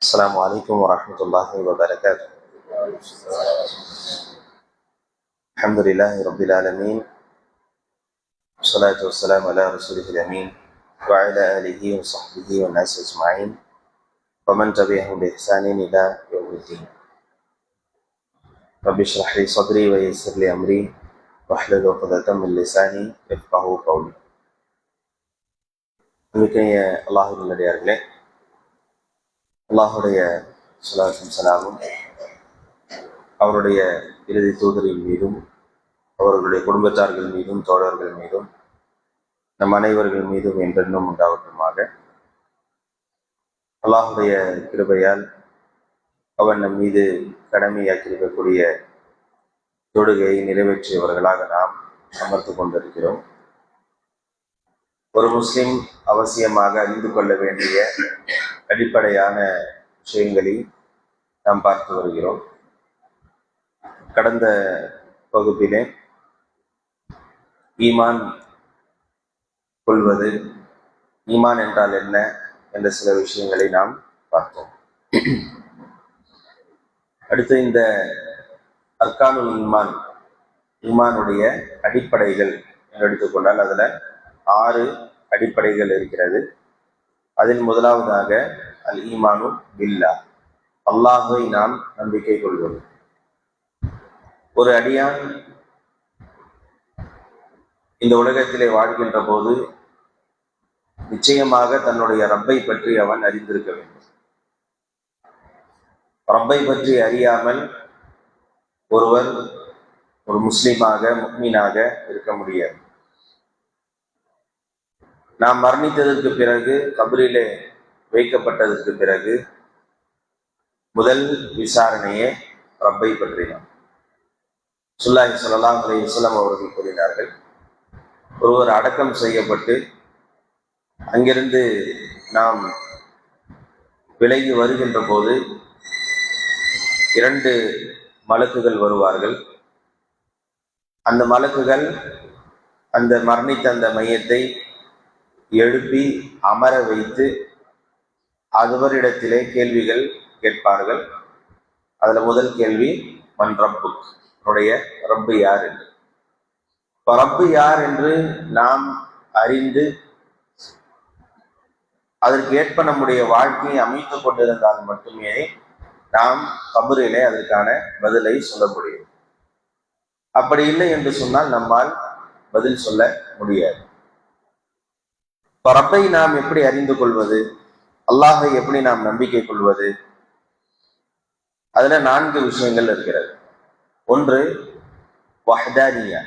السلام عليكم ورحمة الله وبركاته. الحمد لله رب العالمين، والصلاة والسلام على رسوله الأمين وعلى آله وصحبه والناس أجمعين ومن تبعهم بإحسان إلى يوم الدين. رب اشرح لي صدري ويسر لي أمري واحلل عقدة من لساني يفقهوا قولي. மிக்க அல்லாஹ்வின் நல்லடியார்களே, அல்லாஹுடைய ஸலாத்தும் ஸலாமும் அவருடைய இறுதி தூதரின் மீதும் அவர்களுடைய குடும்பத்தார்கள் மீதும் தோழர்கள் மீதும் நம் அனைவர்கள் மீதும் என்றென்றும் உண்டாகட்டுமாக. அல்லாஹுடைய கிருபையால் அவன் நம் மீது கடமையாக்கியிருக்கக்கூடிய தொழுகையை நிறைவேற்றியவர்களாக நாம் அமர்ந்து கொண்டிருக்கிறோம். ஒரு முஸ்லிம் அவசியமாக அறிந்து கொள்ள வேண்டிய அடிப்படையான விஷயங்களை நாம் பார்த்து வருகிறோம். கடந்த வகுப்பிலே ஈமான் கொள்வது, ஈமான் என்றால் என்ன என்ற சில விஷயங்களை நாம் பார்த்தோம். அடுத்து இந்த அர்கானுல் ஈமான், ஈமானுடைய அடிப்படைகள் என்று எடுத்துக்கொண்டால் அதில் 6 அடிப்படைகள் இருக்கிறது. அதில் முதலாவதாக அல் ஈமானு பில்லா, அல்லாஹை நாம் நம்பிக்கை கொள்வது. ஒரு அடியான் இந்த உலகத்திலே வாழ்கின்ற போது நிச்சயமாக தன்னுடைய ரப்பை பற்றி அவன் அறிந்திருக்க வேண்டும். ரப்பை பற்றி அறியாமல் ஒருவர் ஒரு முஸ்லிமாக முஃமினாக இருக்க முடியாது. நாம் மரணித்ததற்கு பிறகு, கபரிலே வைக்கப்பட்டதற்கு பிறகு முதல் விசாரணையே ரப்பை பற்றினார். ரசூலுல்லாஹி ஸல்லல்லாஹு அலைஹி வஸல்லம் அவர்கள் கூறினார்கள், ஒருவர் அடக்கம் செய்யப்பட்டு அங்கிருந்து நாம் விலகி வருகின்ற போது 2 மலக்குகள் வருவார்கள். அந்த மலக்குகள் அந்த மரணித்த அந்த மையத்தை எழுப்பி அமர வைத்து அவரிடத்திலே கேள்விகள் கேட்பார்கள். அதுல முதல் கேள்வி மன் ரப்புக், உன்னுடைய ரப்பு யார் என்று. ரப்பு யார் என்று நாம் அறிந்து அதற்கு ஏற்ப நம்முடைய வாழ்க்கையை அமைத்துக் கொண்டிருந்தால் மட்டுமே நாம் கபரிலே அதற்கான பதிலை சொல்ல முடியும். அப்படி இல்லை என்று சொன்னால் நம்மால் பதில் சொல்ல முடியாது. ரப்பை நாம் எப்படி அறிந்து கொள்வது, அல்லாஹை எப்படி நாம் நம்பிக்கை கொள்வது? அதுல 4 விஷயங்கள் இருக்கிறது. ஒன்று வஹ்தானியா,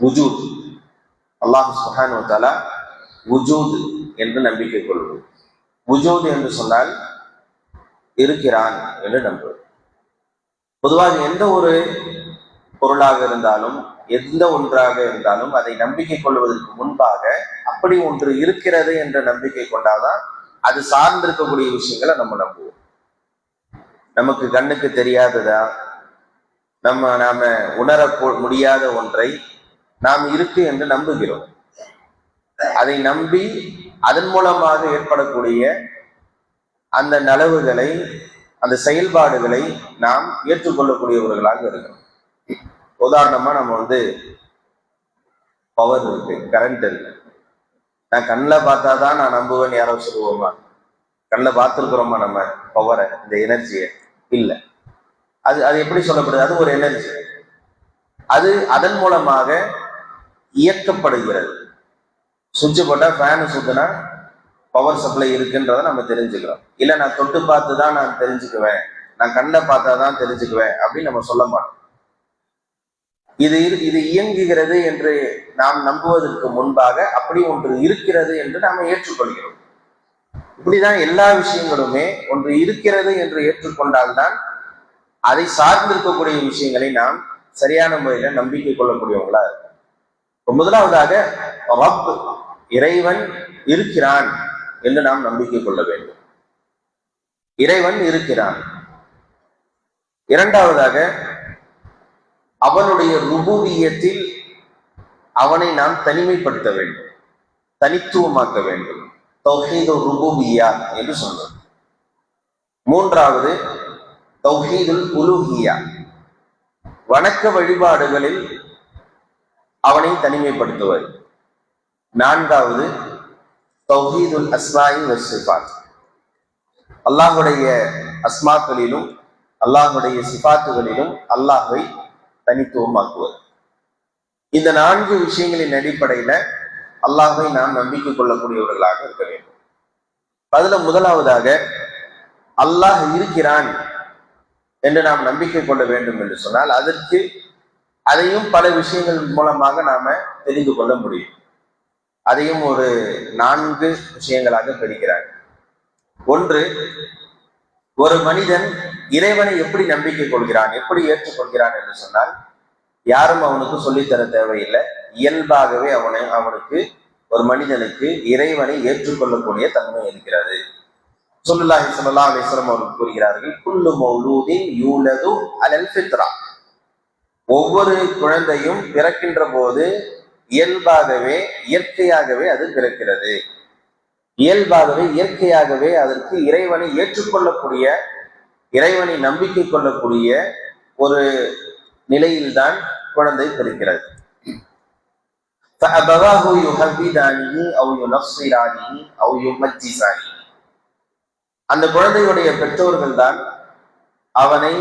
வுஜூத். அல்லாஹ் சுப்ஹானஹு வ தஆலா வுஜூத் என்று நம்பிக்கை கொள்வது. வுஜூத் என்று சொன்னால் இருக்கிறான் என்று நம்புவது. பொதுவாக எந்த ஒரு பொருளாக இருந்தாலும், எந்த ஒன்றாக இருந்தாலும் அதை நம்பிக்கை கொள்வதற்கு முன்பாக அப்படி ஒன்று இருக்கிறது என்ற நம்பிக்கை கொண்டாதான் அது சார்ந்திருக்கக்கூடிய விஷயங்களை நம்ம நம்புவோம். நமக்கு கண்ணுக்கு தெரியாததா, நாம உணர முடியாத ஒன்றை நாம் இருக்கு என்று நம்புகிறோம். அதை நம்பி அதன் மூலமாக ஏற்படக்கூடிய அந்த நலவுகளை, அந்த செயல்பாடுகளை நாம் ஏற்றுக்கொள்ளக்கூடியவர்களாக இருக்கிறோம். உதாரணமா நம்ம பவர் இருக்கு, கரண்ட் இருக்கு, நான் கண்ணில் பார்த்தாதான் நான் நம்புவேன்னு யாரோ சொல்லுவோமா? கண்ணில் பார்த்துருக்குறோமா நம்ம பவரை, இந்த எனர்ஜியை? இல்லை. அது அது எப்படி சொல்லப்படுது? அது ஒரு எனர்ஜி. அது அதன் மூலமாக இயக்கப்படுகிறது. சுவிட்ச் போட்டா, ஃபேனு சுத்தினா பவர் சப்ளை இருக்குன்றதை நம்ம தெரிஞ்சுக்கிறோம். இல்லை நான் தொட்டு பார்த்து தான் நான் தெரிஞ்சுக்குவேன், நான் கண்ணில் பார்த்தா தான் தெரிஞ்சுக்குவேன் அப்படின்னு நம்ம சொல்ல மாட்டோம். இது இயங்குகிறது என்று நாம் நம்புவதற்கு முன்பாக அப்படி ஒன்று இருக்கிறது என்று நாம் ஏற்றுக்கொள்கிறோம். இப்படிதான் எல்லா விஷயங்களுமே ஒன்று இருக்கிறது என்று ஏற்றுக்கொண்டால்தான் அதை சார்ந்திருக்கக்கூடிய விஷயங்களை நாம் சரியான முறையில நம்பிக்கை கொள்ளக்கூடியவங்களா இருக்கும். முதலாவதாக ரப், இறைவன் இருக்கிறான் என்று நாம் நம்பிக்கை கொள்ள வேண்டும். இறைவன் இருக்கிறான். இரண்டாவதாக அவனுடைய ருபூபியத்தில் அவனை நாம் தனிமைப்படுத்த வேண்டும், தனித்துவமாக்க வேண்டும். தௌஹீது ருபூபிய்யா என்று சொன்னது. மூன்றாவது தௌஹீதுல் உலூஹியா, வணக்க வழிபாடுகளில் அவனை தனிமைப்படுத்துவது. நான்காவது தௌஹீதுல் அஸ்மாஇ வஸ்ஸிஃபாத், அல்லாஹுடைய அஸ்மாக்களிலும் அல்லாஹுடைய சிஃபாத்துகளிலும் அல்லாஹை தனித்துவமாக்குவது. இந்த 4 விஷயங்களின் அடிப்படையில அல்லாஹை நாம் நம்பிக்கை கொள்ளக்கூடியவர்களாக இருக்க வேண்டும். அதுல முதலாவதாக அல்லாஹ் இருக்கிறான் என்று நாம் நம்பிக்கை கொள்ள வேண்டும் என்று சொன்னால் அதற்கு அதையும் பல விஷயங்கள் மூலமாக நாம தெரிந்து கொள்ள முடியும். அதையும் ஒரு 4 விஷயங்களாக பிரிக்கிறார். ஒன்று, ஒரு மனிதன் இறைவனை எப்படி நம்பிக்கை கொள்கிறான், எப்படி ஏற்றுக்கொள்கிறான் என்று சொன்னால் யாரும் அவனுக்கு சொல்லித்தர தேவையில்லை. இயல்பாகவே அவனுக்கு ஒரு மனிதனுக்கு இறைவனை ஏற்றுக்கொள்ளக்கூடிய தன்மை இருக்கிறது. ஸல்லல்லாஹு அலைஹி வஸல்லம் அவர்கள் கூறுகிறார்கள், குல்லு மௌலூதின் யூலது அலல் ஃபித்ரா, ஒவ்வொரு குழந்தையும் பிறக்கின்ற போது இயல்பாகவே இயற்கையாகவே அது பிறக்கிறது. இயல்பாகவே இயற்கையாகவே அதற்கு இறைவனை ஏற்றுக்கொள்ளக்கூடிய, இறைவனை நம்பிக்கை கொள்ளக்கூடிய ஒரு நிலையில்தான் குழந்தை பிறக்கிறது. அந்த குழந்தையுடைய பெற்றோர்கள் தான் அவனை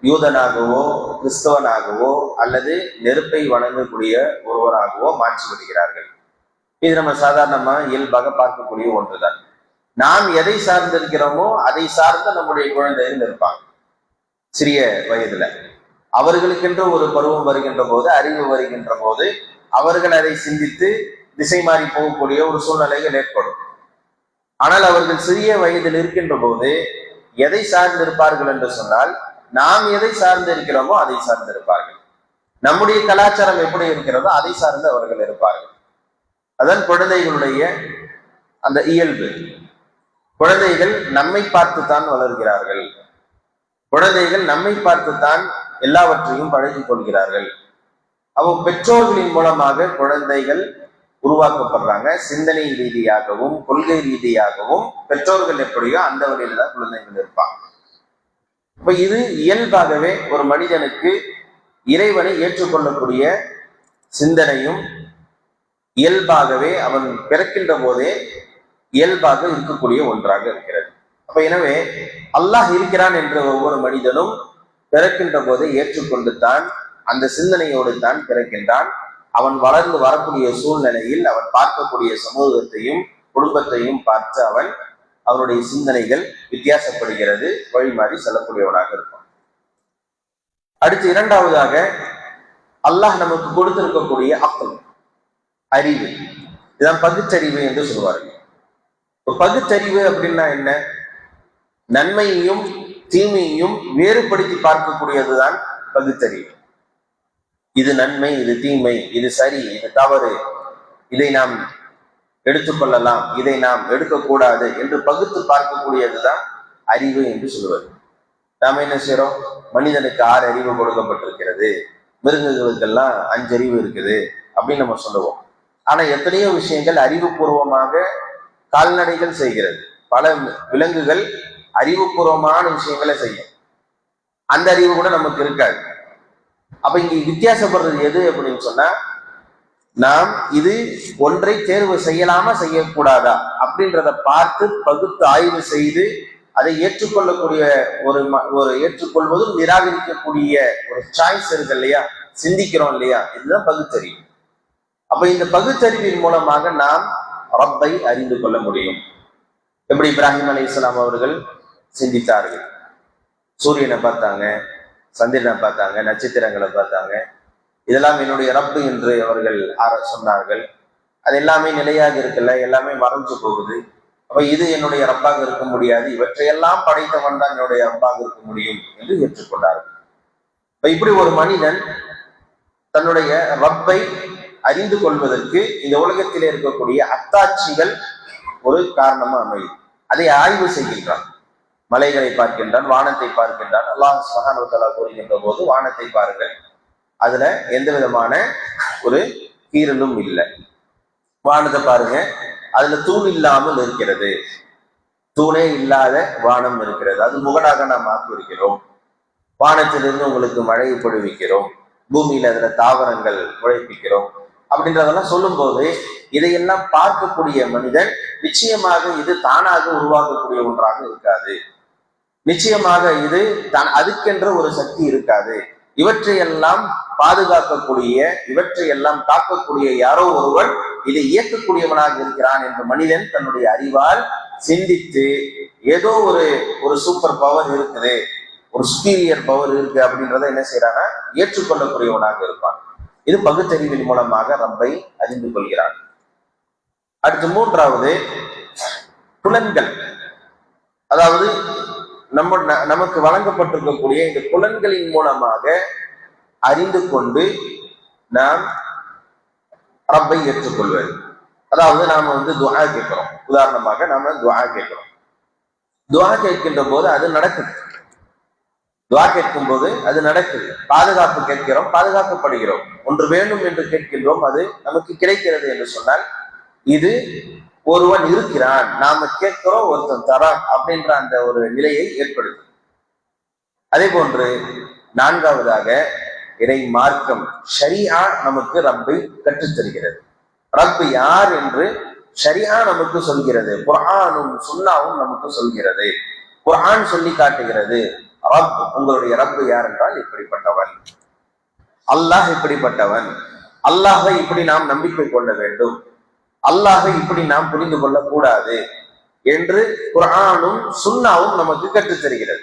யூதனாகவோ கிறிஸ்தவனாகவோ அல்லது நெருப்பை வணங்கக்கூடிய ஒருவராகவோ மாற்றி விடுகிறார்கள். இது நம்ம சாதாரணமா இயல்பாக பார்க்கக்கூடிய ஒன்றுதான். நாம் எதை சார்ந்திருக்கிறோமோ அதை சார்ந்த நம்முடைய குழந்தைகள் இருப்பாங்க. சிறிய வயதுல அவர்களுக்கென்று ஒரு பருவம் வருகின்ற போது, அறிவு வருகின்ற போது அவர்கள் அதை சிந்தித்து திசை மாறி போகக்கூடிய ஒரு சூழ்நிலைகள் ஏற்படும். ஆனால் அவர்கள் சிறிய வயதில் இருக்கின்ற போது எதை சார்ந்திருப்பார்கள் என்று சொன்னால், நாம் எதை சார்ந்து இருக்கிறோமோ அதை சார்ந்து இருப்பார்கள். நம்முடைய கலாச்சாரம் எப்படி இருக்கிறதோ அதை சார்ந்து அவர்கள் இருப்பார்கள். அதான் குழந்தைகளுடைய அந்த இயல்பு. குழந்தைகள் நம்மை பார்த்துத்தான் வளர்கிறார்கள். குழந்தைகள் நம்மை பார்த்துத்தான் எல்லாவற்றையும் பழகிக் கொள்கிறார்கள். பெற்றோர்களின் மூலமாக குழந்தைகள் உருவாக்கப்படுறாங்க. சிந்தனை ரீதியாகவும் கொள்கை ரீதியாகவும் பெற்றோர்கள் எப்படியோ அந்த வழியில தான் குழந்தைகள் இருப்பாங்க. இப்ப இது இயல்பாகவே ஒரு மனிதனுக்கு இறைவனை ஏற்றுக்கொள்ளக்கூடிய சிந்தனையும் இயல்பாகவே அவன் பிறக்கின்ற போதே இயல்பாக இருக்கக்கூடிய ஒன்றாக இருக்கிறது. அப்ப எனவே அல்லாஹ் இருக்கிறான் என்ற ஒவ்வொரு மனிதனும் பிறக்கின்ற போதே ஏற்றுக்கொண்டு தான் அந்த சிந்தனையோடு தான் பிறக்கின்றான். அவன் வளர்ந்து வரக்கூடிய சூழ்நிலையில் அவன் பார்க்கக்கூடிய சமூகத்தையும் குடும்பத்தையும் பார்த்து அவனுடைய சிந்தனைகள் வித்தியாசப்படுகிறது, வழிமாறி செல்லக்கூடியவனாக இருக்கும். அடுத்து இரண்டாவதாக அல்லாஹ் நமக்கு கொடுத்திருக்கக்கூடிய அக்ல், அறிவு, இதான் பகுத்தறிவு என்று சொல்வார்கள். பகுத்தறிவு அப்படின்னா என்ன? நன்மையையும் தீமையையும் வேறுபடுத்தி பார்க்கக்கூடியதுதான் பகுத்தறிவு. இது நன்மை, இது தீமை, இது சரி, இது தவறு, இதை நாம் எடுத்துக்கொள்ளலாம், இதை நாம் எடுக்கக்கூடாது என்று பகுத்து பார்க்கக்கூடியதுதான் அறிவு என்று சொல்வது. நாம என்ன செய்யறோம்? மனிதனுக்கு 6 அறிவு கொடுக்கப்பட்டிருக்கிறது, மிருகங்களுக்கெல்லாம் 5 அறிவு இருக்குது அப்படின்னு நம்ம சொல்லுவோம். ஆனா எத்தனையோ விஷயங்கள் அறிவுபூர்வமாக கால்நடைகள் செய்கிறது. பல விலங்குகள் அறிவுபூர்வமான விஷயங்களை செய்யும். அந்த அறிவு கூட நமக்கு இருக்காது. அப்ப இங்க வித்தியாசப்படுறது எது அப்படின்னு சொன்னா, நாம் இது ஒன்றை தேர்வு செய்யலாமா செய்யக்கூடாதா அப்படின்றத பார்த்து பகுத்து ஆய்வு செய்து அதை ஏற்றுக்கொள்ளக்கூடிய ஒரு ஏற்றுக்கொள்வதும் நிராகரிக்கக்கூடிய ஒரு சாய்ஸ் இருக்கு இல்லையா, சிந்திக்கிறோம் இல்லையா, இதுதான் பகுத்தறிவு. அப்ப இந்த பகுத்தறிவின் மூலமாக நாம் ரப்பை அறிந்து கொள்ள முடியும். எப்படி இப்ராஹிம் அலைஹிஸ்ஸலாம் அவர்கள் சிந்தித்தார்கள். சூரியனை பார்த்தாங்க, சந்திரனை பார்த்தாங்க, நட்சத்திரங்களை பார்த்தாங்க. இதெல்லாம் என்னுடைய ரப்பு என்று அவர்கள் சொன்னார்கள். அது எல்லாமே நிலையாக இருக்குல்ல, எல்லாமே மறைஞ்சு போகுது. அப்ப இது என்னுடைய ரப்பாக இருக்க முடியாது, இவற்றையெல்லாம் படைத்தவன் தான் என்னுடைய ரப்பாக இருக்க முடியும் என்று ஏற்றுக்கொண்டார்கள். இப்ப இப்படி ஒரு மனிதன் தன்னுடைய ரப்பை அறிந்து கொள்வதற்கு இந்த உலகத்திலே இருக்கக்கூடிய அத்தாட்சிகள் ஒரு காரணமா அமையும். அதை ஆய்வு செய்கின்றான். மலைகளை பார்க்கின்றான், வானத்தை பார்க்கின்றான். அல்லாஹ் சுப்ஹானஹு வ தஆலா கூறுகின்ற போது வானத்தை பாருங்கள், அதுல எந்த விதமான ஒரு கீறலும் இல்லை. வானத்தை பாருங்க, அதுல தூள் இல்லாமல் இருக்கிறது. தூணே இல்லாத வானம் இருக்கிறது, அது முகடாக நாம் ஆக்கியிருக்கிறோம். வானத்திலிருந்து உங்களுக்கு மழையை பொழிவிக்கிறோம், பூமியில அதுல தாவரங்கள் உழைப்பிக்கிறோம் அப்படின்றதெல்லாம் சொல்லும் போது இதையெல்லாம் பார்க்கக்கூடிய மனிதன் நிச்சயமாக இது தானாக உருவாக்கக்கூடிய ஒன்றாக இருக்காது. நிச்சயமாக இது அதுக்கென்ற ஒரு சக்தி இருக்காது. இவற்றையெல்லாம் பாதுகாக்கக்கூடிய, இவற்றையெல்லாம் காக்கக்கூடிய யாரோ ஒருவன் இதை இயக்கக்கூடியவனாக இருக்கிறான் என்று மனிதன் தன்னுடைய அறிவால் சிந்தித்து ஏதோ ஒரு சூப்பர் பவர் இருக்குது, ஒரு சுப்பீரியர் பவர் இருக்கு அப்படின்றத என்ன செய்யறாங்க, ஏற்றுக்கொள்ளக்கூடியவனாக இருப்பான். இது பகுத்தறிவின் மூலமாக ரப்பை அறிந்து கொள்கிறான். அடுத்து மூன்றாவது புலன்கள். அதாவது நமக்கு வழங்கப்பட்டிருக்கக்கூடிய இந்த புலன்களின் மூலமாக அறிந்து கொண்டு நாம் ரப்பை ஏற்றுக்கொள்வது. அதாவது நாம துஆ கேட்கிறோம். உதாரணமாக நாம துஆ கேட்கிறோம். துஆ கேட்கின்ற போது அது நடக்குது. துஆ கேட்கும் போது அது நடக்குது. பாதுகாப்பு கேட்கிறோம், பாதுகாக்கப்படுகிறோம். ஒன்று வேண்டும் என்று கேட்கின்றோம், அது நமக்கு கிடைக்கிறது என்று சொன்னால் இது ஒருவன் இருக்கிறான், நாம கேட்கிறோம், ஒருத்தன் தரான் அப்படின்ற அந்த ஒரு நிலையை ஏற்படுத்தும். அதே போன்று நான்காவதாக இறை மார்க்கம் ஷரியா நமக்கு ரப்பை கற்றுத்தருகிறது. ரப்பு யார் என்று ஷரியா நமக்கு சொல்கிறது. குர்ஆனும் சுன்னாவும் நமக்கு சொல்கிறது. குர்ஆன் சொல்லி காட்டுகிறது, ரப், உங்களுடைய ரப்பு யார் என்றால் இப்படிப்பட்டவன், அல்லாஹ் இப்படிப்பட்டவன், அல்லாஹை இப்படி நாம் நம்பிக்கை கொள்ள வேண்டும், அல்லாஹை இப்படி நாம் புரிந்து கொள்ளக்கூடாது என்று குர்ஆனும் சுன்னாவும் நமக்கு கற்றுத்தருகிறது.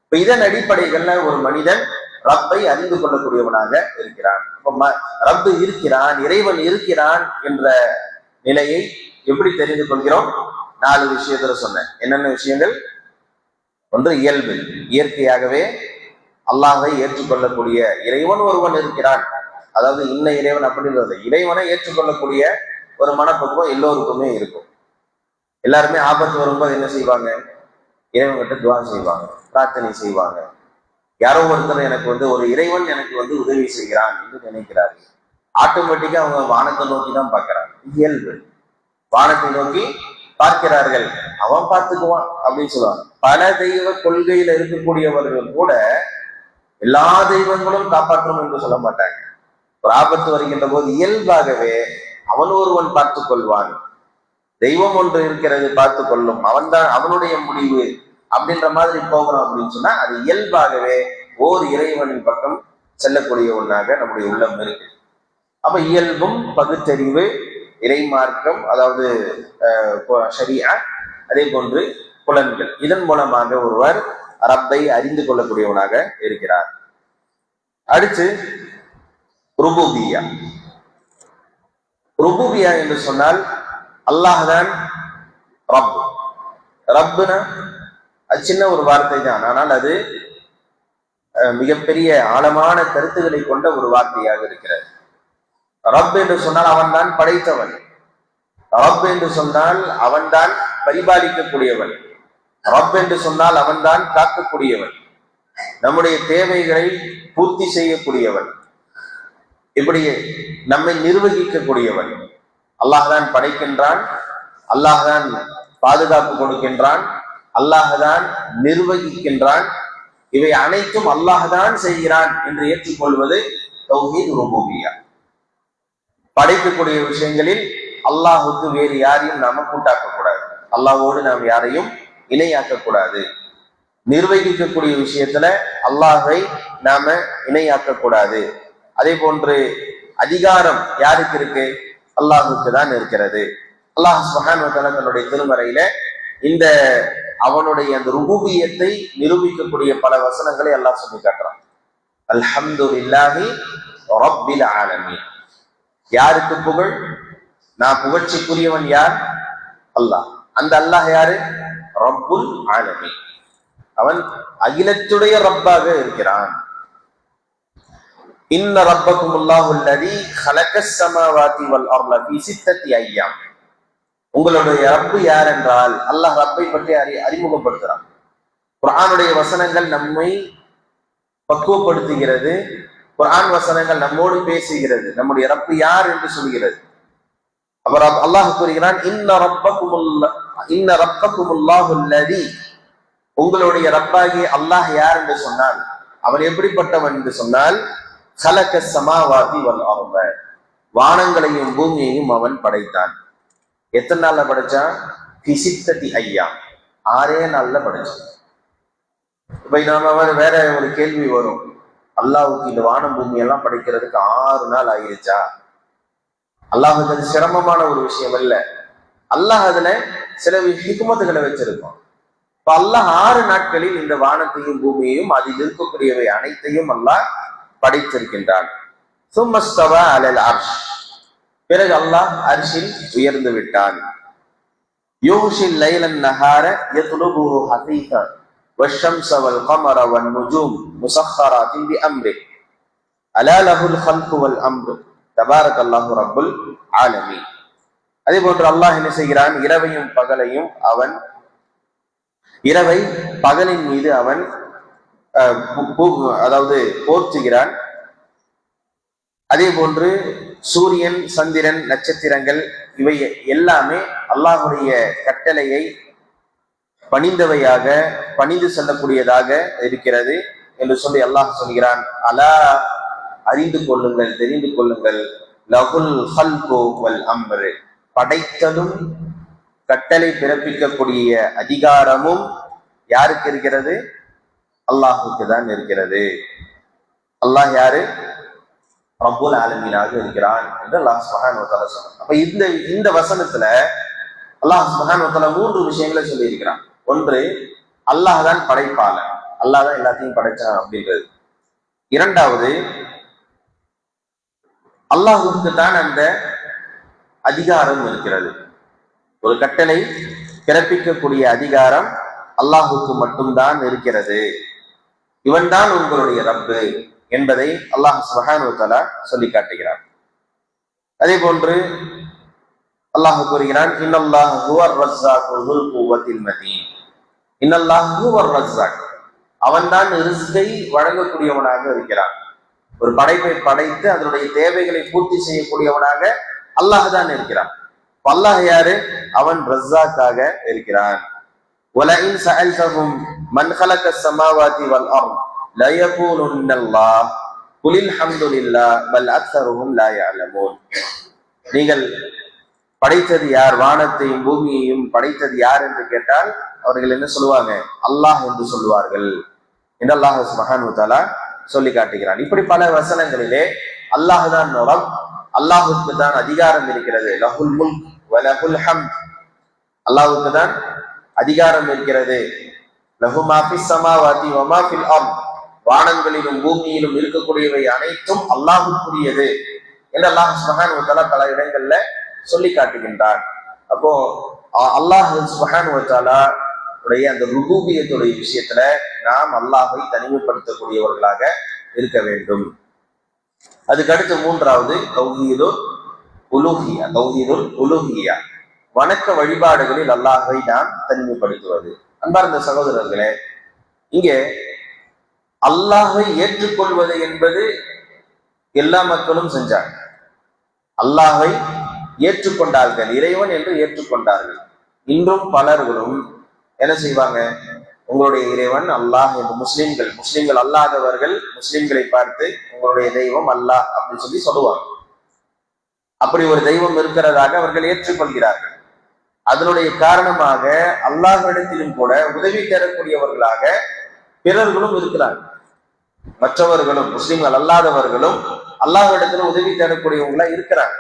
இப்ப இதன் அடிப்படைகள்ல ஒரு மனிதன் ரப்பை அறிந்து கொள்ளக்கூடியவனாக இருக்கிறான். ரப்பு இருக்கிறான், இறைவன் இருக்கிறான் என்ற நிலையை எப்படி தெரிந்து கொள்கிறோம்? 4 விஷயத்துல சொன்னேன். என்னென்ன விஷயங்கள்? ஒன்று இயல்பு, இயற்கையாகவே அல்லாஹை ஏற்றுக்கொள்ளக்கூடிய இறைவன் ஒருவன் இருக்கிறான். அதாவது இன்ன இறைவன் அப்படின்றது, இறைவனை ஏற்றுக்கொள்ளக்கூடிய ஒரு மனப்பக்குவம் எல்லோருக்குமே இருக்கும். எல்லாருமே ஆபத்து வரும்போது என்ன செய்வாங்க? இறைவன்கிட்ட துஆ செய்வாங்க, பிரார்த்தனை செய்வாங்க. யாரோ ஒருத்தர் எனக்கு ஒரு இறைவன் எனக்கு உதவி செய்கிறான் என்று நினைக்கிறார்கள். ஆட்டோமேட்டிக்கா அவங்க வானத்தை நோக்கி தான் பார்க்கிறாங்க. இயல்பு, வானத்தை நோக்கி பார்க்கிறார்கள், அவன் பார்த்துக்குவான் அப்படின்னு சொல்லுவாங்க. பல தெய்வ கொள்கையில இருக்கக்கூடியவர்கள் கூட எல்லா தெய்வங்களும் காப்பாற்றும் என்று சொல்ல மாட்டாங்க. ஒரு ஆபத்து வருகின்ற போது இயல்பாகவே அவன் ஒருவன் பார்த்து கொள்வான், தெய்வம் ஒன்று இருக்கிறது பார்த்து கொள்ளும், அவன்தான் அவனுடைய முடிவு அப்படின்ற மாதிரி போகிறோம் அப்படின்னு சொன்னா அது இயல்பாகவே ஓர் இறைவனின் பக்கம் செல்லக்கூடிய ஒன்றாக நம்முடைய உள்ளம் இருக்கு. அப்ப இயல்பும் பகுத்தறிவு, இறை மார்க்கம், அதாவது ஷரியா, அதே போன்று புலன்கள், இதன் மூலமாக ஒருவர் ரப்பை அறிந்து கொள்ளக்கூடியவனாக இருக்கிறார். அடுத்து ருபூபியா. ருபூபியா என்று சொன்னால் அல்லாஹ் தான் ரப். ரப்புனா அது சின்ன ஒரு வார்த்தை தான், ஆனால் அது மிகப்பெரிய ஆழமான கருத்துக்களை கொண்ட ஒரு வார்த்தையாக இருக்கிறது. ரப் என்று சொன்னால் அவன் தான் படைத்தவன். ரப் என்று சொன்னால் அவன் தான் பரிபாலிக்கக்கூடியவன். ரப் என்று சொன்னால் அவன் தான் காக்கக்கூடியவன், நம்முடைய தேவைகளை பூர்த்தி செய்யக்கூடியவன், இப்படி நம்மை நிர்வகிக்கக்கூடியவன். அல்லாஹ் தான் படைக்கின்றான், அல்லாஹ் தான் பாதுகாப்பு கொடுக்கின்றான், அல்லாஹ் தான் நிர்வகிக்கின்றான். இவை அனைத்தும் அல்லாஹ் தான் செய்கிறான் என்று ஏற்றுக்கொள்வது தௌஹீத் ருபூபிய்யா. படைக்கக்கூடிய விஷயங்களில் அல்லாஹுக்கு வேறு யாரையும் நாம கூட்டாக்க கூடாது, அல்லாஹ்வோடு நாம் யாரையும் இணையாக்க கூடாது. நிர்வகிக்கக்கூடிய விஷயத்துல அல்லாஹை நாம இணையாக்க கூடாது. அதே போன்று அதிகாரம் யாருக்கு இருக்கு? அல்லாஹுக்கு தான் இருக்கிறது. அல்லாஹ் சுப்ஹானஹு வ தஆலா தன்னுடைய திருமறையில இந்த அவனுடைய அந்த ருபூபியத்தை நிரூபிக்கக்கூடிய பல வசனங்களை அல்லாஹ் சொல்லி காட்டுறான். அல்ஹம்துலில்லாஹி ரப்பில் ஆலமீன். யாருக்கு புகழ்? நான் புகழ்ச்சிக்குரியவன் யார்? அல்லாஹ். அந்த அல்லாஹ் யாரு? ரப்புல் ஆலமீன். அவன் அகிலத்துடைய ரப்பாக இருக்கிறான். இன்ன ரப்பக்குமுல்லாஹு அல்லதீ ஹலகஸ் ஸமாவாதி வல் அர்த ஃபீ சித்தத்தி அய்யாம். உங்களுடைய ரப்பு யார் என்றால் அல்லாஹ் ரப்பை பற்றி அறிமுகப்படுத்துறான். குர்ஆனுடைய வசனங்கள் நம்மை பக்குவப்படுத்துகிறது. குர்ஆன் வசனங்கள் நம்மோடு பேசுகிறது, நம்முடைய ரப்பு யார் என்று சொல்கிறது. அவர் அல்லாஹ் கூறுகிறான், இன்ன ரப்பக்குமுல்லாஹு இன்ன ரப்பக்குமுல்லாஹு அல்லதி, உங்களுடைய ரப்பாகி அல்லாஹ் யார் என்று சொன்னால் அவன் எப்படிப்பட்டவன் என்று சொன்னால், கலக்க சமாவாதி வல் அர்த, வானங்களையும் பூமியையும் அவன் படைத்தான். எத்தனை நாள்ல படைச்சான்? பிசித்ததி ஐயா, 6 நாள்ல படைச்சான். இப்ப நாம வேற ஒரு கேள்வி வரும், அல்லாஹுக்கு இந்த வானம் பூமி எல்லாம் படைக்கிறதுக்கு 6 நாள் ஆகிருச்சா? அல்லாஹுக்கு அது சிரமமான ஒரு விஷயம் அல்ல. அல்லாஹ் அதுல சில ஹிக்மத்துகளை வச்சிருக்கோம். இப்ப அல்லாஹ் 6 நாட்களில் இந்த வானத்தையும் பூமியையும் அதில் இருக்கக்கூடியவை அனைத்தையும் அல்லாஹ் படைத்திருக்கின்றான். சும்மஸ்தவா அலல் அர்ஷ், பிறகு அல்லாஹ் அர்ஷில் உயர்ந்து விட்டான். யூஷில் லைலன் நஹார யத்லுபுஹு ஹதீஸா வஷ்ஷம்ஸ வல் கமர வன் நுஜூம் முஸக்கராத்தின் பிஅம்ரிஹி அலா லஹுல் ஹல்கு வல் அம்ரு தபாரக்கல்லாஹு ரப்புல் ஆலமீன். அதே போன்று அல்லாஹ் என்ன செய்கிறான்? இரவையும் பகலையும் அவன், இரவை பகலின் மீது அவன் அதாவது போர்த்துகிறான். அதே போன்று சூரியன், சந்திரன், நட்சத்திரங்கள் இவை எல்லாமே அல்லாஹுடைய கட்டளையை பணிந்தவையாக, பணிந்து செல்லக்கூடியதாக இருக்கிறது என்று சொல்லி அல்லாஹ் சொல்கிறான். அலா, அறிந்து கொள்ளுங்கள், தெரிந்து கொள்ளுங்கள், லஹுல் ஹல்கு வல் அம்ரு, படைத்தலும் கட்டளை பிறப்பிக்கக்கூடிய அதிகாரமும் யாருக்கு இருக்கிறது? அல்லாஹுக்கு தான் இருக்கிறது. அல்லாஹ் யாரு? ரப்புல் ஆலமீனாக இருக்கிறான் என்று அல்லாஹ் சுப்ஹானஹு வ தஆலா சொன்னான். அப்ப இந்த வசனத்துல அல்லாஹ் சுப்ஹானஹு வ தஆலா 3 விஷயங்களை சொல்லி இருக்கிறான். ஒன்று, அல்லாஹ் தான் படைப்பாளன், அல்லாஹ் தான் எல்லாத்தையும் படைச்சான் அப்படின்றது. இரண்டாவது, அல்லாஹுக்கு தான் அந்த அதிகாரம் இருக்கிறது. ஒரு கட்டளை பிறப்பிக்கக்கூடிய அதிகாரம் அல்லாஹுக்கு மட்டும்தான் இருக்கிறது. இவன் தான் உங்களுடைய ரப்பு என்பதை அல்லாஹ் சுப்ஹானஹு வ தஆலா சொல்லி காட்டுகிறான். அதே போன்று அல்லாஹ் கூறுகிறான், இன்னல்லாஹ் ஹுவர் ரஸ்ஸாக்கு ذுல் குவத்தில் மதீன். இன்னல்லாஹ் ஹுவர் ரஸ்ஸாக், அவன்தான் ரிஸ்கை வழங்கக்கூடியவனாக இருக்கிறான். ஒரு படைப்பை படைத்து அதனுடைய தேவைகளை பூர்த்தி செய்யக்கூடியவனாக அல்லாஹ் தான் இருக்கிறான். அல்லாஹ் யாரு? அவன் ரஸ்ஸாக்காக இருக்கிறான். وَلَئِنْ سَأَلْتَهُمْ مَنْ خَلَقَ السَّمَاوَاتِ وَالْأَرْضَ لَيَقُولُنَّ اللَّهُ قُلِ الْحَمْدُ لِلَّهِ بَلْ أَكْثَرُهُمْ لَا يَعْلَمُونَ. நீங்கள் படைத்தது யார், வானத்தையும் பூமியையும் படைத்தது யார் என்று கேட்டால் அவர்கள் என்ன சொல்லுவாங்க? அல்லாஹ் என்று சொல்லுவார்கள் என்று அல்லாஹ் சுப்ஹானஹு வ தஆலா சொல்லி காட்டுகிறான். இப்படி பல வசனங்களிலே அல்லாஹ் தான் ரப், அல்லாஹுக்கு தான் அதிகாரம் இருக்கிறது. லஹுல் முல்க் வ லஹுல் ஹம்த், அல்லாஹுக்கு தான் அதிகாரம் இருக்கிறது. லஹு மா ஃபிஸ் ஸமாவாதி வ மா ஃபில் அர்த், வானங்களிலும் பூமியிலும் இருக்கக்கூடியவை அனைத்தும் அல்லாஹுக்குரியது என்று அல்லாஹ் சுப்ஹானஹு வ தஆலா பல இடங்கள்ல சொல்லி காட்டுகின்றான். அப்போ அல்லாஹ் சுப்ஹானஹு வ தஆலா உடைய அந்த ருபூபியத்துடைய விஷயத்துல நாம் அல்லாஹை தனிமைப்படுத்தக்கூடியவர்களாக இருக்க வேண்டும். அதுக்கு அடுத்து மூன்றாவது தௌஹீதுல் உலூஹியா. தௌஹீதுல் உலூஹியா, வணக்க வழிபாடுகளில் அல்லாஹை நாம் தனிமைப்படுத்துவது. அன்பார்ந்த சகோதரர்களே, இங்கே அல்லாஹை ஏற்றுக்கொள்வது என்பது எல்லா மக்களும் செஞ்சாங்க. அல்லாஹை ஏற்றுக்கொண்டார்கள், இறைவன் என்று ஏற்றுக்கொண்டார்கள். இன்றும் பலர்களும் என்ன செய்வாங்க? உங்களுடைய இறைவன் அல்லாஹ் என்று முஸ்லிம்கள் அல்லாதவர்கள் முஸ்லிம்களை பார்த்து உங்களுடைய தெய்வம் அல்லாஹ் அப்படின்னு சொல்லி சொல்லுவாங்க. அப்படி ஒரு தெய்வம் இருக்கிறதாக அவர்கள் ஏற்றுக்கொள்கிறார்கள். அதனுடைய காரணமாக அல்லாஹ்விடத்திலும் கூட உதவி பெறக்கூடியவர்களாக பிறர்களும் இருக்கிறார்கள். மற்றவர்களும் முஸ்லிம்கள் அல்லாதவர்களும் அல்லாஹ்விடத்திலும் உதவி தேடக்கூடியவங்களா இருக்கிறாங்க.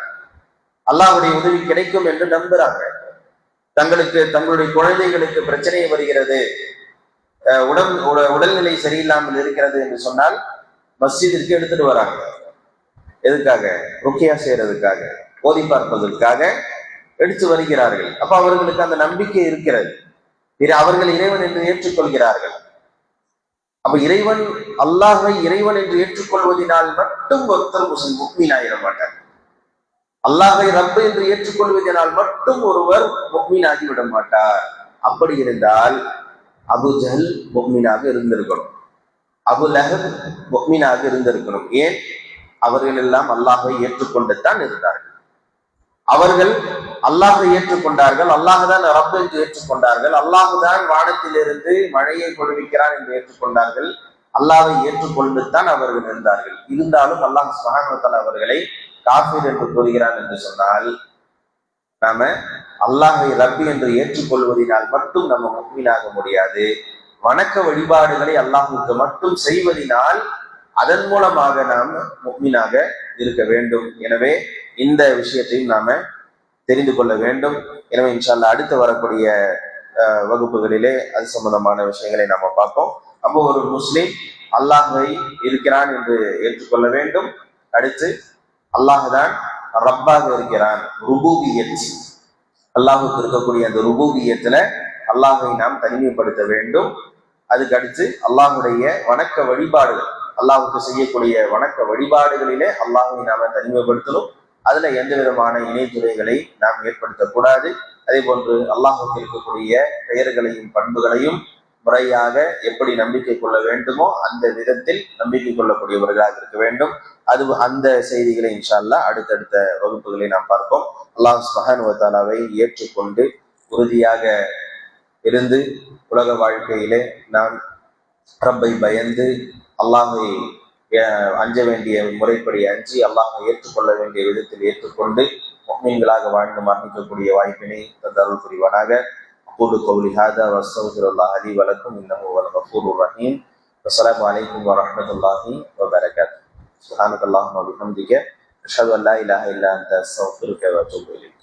அல்லாஹ்வுடைய உதவி கிடைக்கும் என்று நம்புறாங்க. தங்களுடைய குழந்தைகளுக்கு பிரச்சனை வருகிறது, உடல்நிலை சரியில்லாமல் இருக்கிறது என்று சொன்னால் மஸ்ஜிதிற்கு எடுத்துட்டு வராங்க. எதுக்காக? ருக்கியா செய்யறதுக்காக, ஓதி பார்ப்பதற்காக எடுத்து வருகிறார்கள். அப்ப அவர்களுக்கு அந்த நம்பிக்கை இருக்கிறது, அவர்கள் இறைவன் என்று ஏற்றுக்கொள்கிறார்கள். அப்ப இறைவன், அல்லாஹை இறைவன் என்று ஏற்றுக்கொள்வதனால் மட்டும் ஒருத்தர் முஃமின் ஆகிட மாட்டார். அல்லாஹை ரப்பு என்று ஏற்றுக்கொள்வதனால் மட்டும் ஒருவர் முஃமின் ஆகிவிட மாட்டார். அப்படி இருந்தால் அபு ஜஹல் முஃமினாக இருந்திருக்கணும், அபு லஹப் முஃமினாக இருந்திருக்கணும். ஏன்? அவர்கள் எல்லாம் அல்லாஹை ஏற்றுக்கொண்டுத்தான் இருந்தார்கள். அவர்கள் அல்லாஹை ஏற்றுக்கொண்டார்கள், அல்லாஹுதான் ரப் என்று ஏற்றுக்கொண்டார்கள், அல்லாஹுதான் வானத்திலிருந்து மழையை பொழிவிக்கிறான் என்று ஏற்றுக்கொண்டார்கள், அல்லாஹை ஏற்றுக்கொண்டு தான் அவர்கள் இருந்தார்கள். இருந்தாலும் அல்லாஹ் சுப்ஹானஹு வ தஆலா அவர்களை காஃபிர் என்று கூறுகிறான் என்று சொன்னால், நாம அல்லாஹை ரப்பி என்று ஏற்றுக்கொள்வதனால் மட்டும் நம்ம முஃமினாக முடியாது. வணக்க வழிபாடுகளை அல்லாஹுக்கு மட்டும் செய்வதனால் அதன் மூலமாக நாம் முஃமினாக இருக்க வேண்டும். எனவே இந்த விஷயத்தையும் நாம தெரிந்து கொள்ள வேண்டும். எனவே இன்ஷா அல்லாஹ் அடுத்து வரக்கூடிய வகுப்புகளிலே அது சம்பந்தமான விஷயங்களை நாம பார்ப்போம். அப்போ ஒரு முஸ்லிம் அல்லாஹை இருக்கிறான் என்று ஏற்றுக்கொள்ள வேண்டும். அடுத்து அல்லாஹுதான் ரப்பாக இருக்கிறான், ருபூபியத், அல்லாஹுக்கு இருக்கக்கூடிய அந்த ருபூபியத்துல அல்லாஹை நாம் தனிமைப்படுத்த வேண்டும். அதுக்கு அடுத்து அல்லாஹுடைய வணக்க வழிபாடுகள், அல்லாஹுக்கு செய்யக்கூடிய வணக்க வழிபாடுகளிலே அல்லாஹை நாம தனிமைப்படுத்தணும். அதுல எந்த விதமான இணைத்துறைகளை நாம் ஏற்படுத்தக்கூடாது. அதே போன்று அல்லாஹுக்கு இருக்கக்கூடிய பெயர்களையும் பண்புகளையும் முறையாக எப்படி நம்பிக்கை கொள்ள வேண்டுமோ அந்த விதத்தில் நம்பிக்கை கொள்ளக்கூடியவர்களாக இருக்க வேண்டும். அது அந்த செய்திகளை இன்ஷா அல்லாஹ் அடுத்தடுத்த வகுப்புகளை நாம் பார்ப்போம். அல்லாஹ் சுப்ஹானஹு வ தஆலாவை ஏற்றுக்கொண்டு உறுதியாக இருந்து உலக வாழ்க்கையிலே நாம் ரப்பை பயந்து அல்லாஹை அஞ்ச வேண்டிய முறைப்படி அஞ்சி அல்லாஹை ஏற்றுக்கொள்ள வேண்டிய விதத்தில் ஏற்றுக்கொண்டு முஃமின்களாக வாழ்ந்து மரணிக்கக்கூடிய வாய்ப்பினை தந்தருள் புரிவானாக. أقول قولي هذا واستغفر الله لي ولكم إنه هو الغفور الرحيم. والسلام عليكم ورحمة الله وبركاته. سبحانك اللهم وبحمدك أشهد أن لا إله إلا أنت أستغفرك وأتوب إليك.